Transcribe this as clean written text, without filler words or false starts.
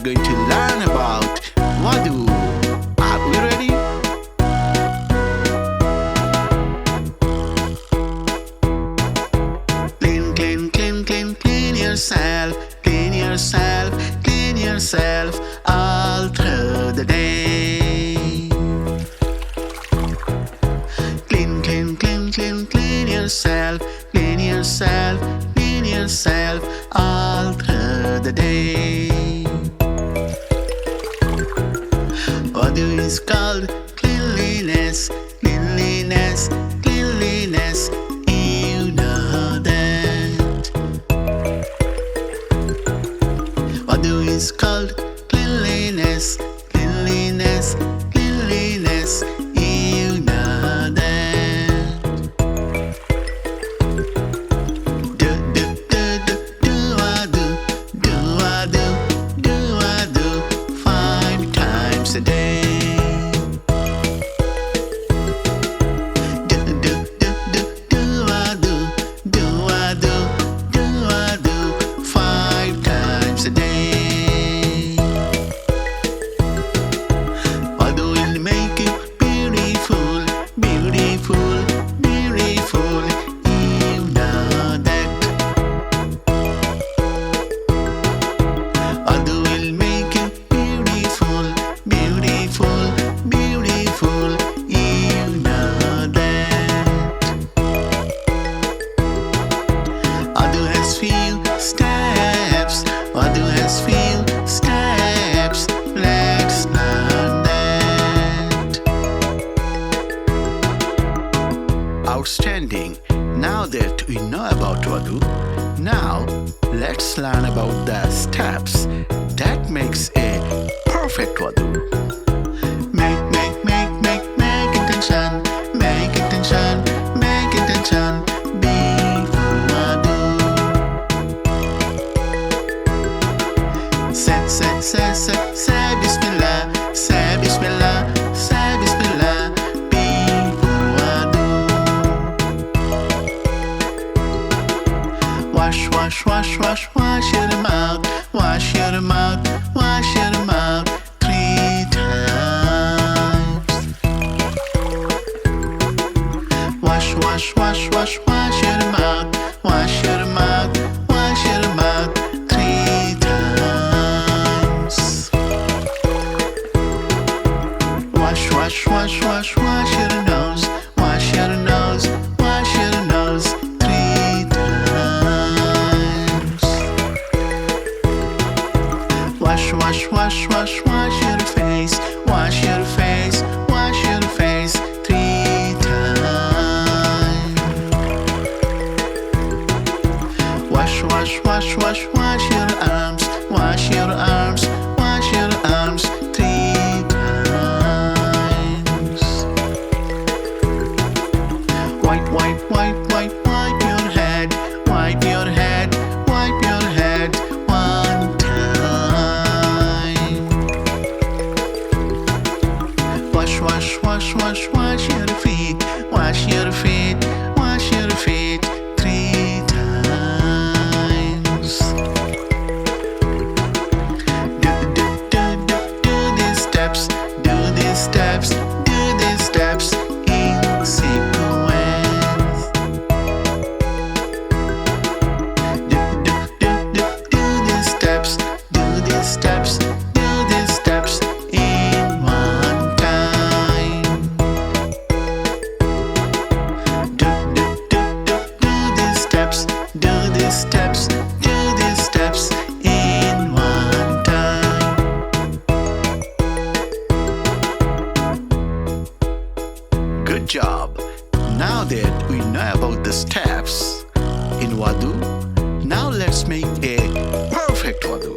are going to learn about Wudu. Are we ready? Clean yourself, clean yourself, clean yourself all through the day. Clean yourself, clean yourself, clean yourself all through the day. Wudu is called cleanliness, cleanliness, cleanliness. You know that. Wudu is called cleanliness, cleanliness, cleanliness. You know that. Do Wudu 5 times a day. Wudu has few steps. Let's learn that. Outstanding. Now that we know about Wudu, now let's learn about the steps that makes a perfect Wudu. Make intention, make intention, make intention. Say Bismillah, say Bismillah, say Bismillah, before Wudu. Wash your mouth, wash your mouth, wash your mouth 3 times. Wash your mouth, wash your mouth, wash your mouth 3 times. Wash your nose, wash your nose, wash your nose 3 times. Wash your face, wash your face, wash your face 3 times. Wash your arms, wash your arms, wash your arms 3 times. Wipe your head, wipe your head, wipe your head 1 time. Wash your feet, wash your feet, wash your feet 3 times. Do these steps, do these steps, do these steps in sequence. Do these steps, do these steps, do these steps in 1 time. Do these steps, do these steps, do these steps in 1 time. Good job. Now that we know about the steps in Wudu, now let's make a perfect Wudu.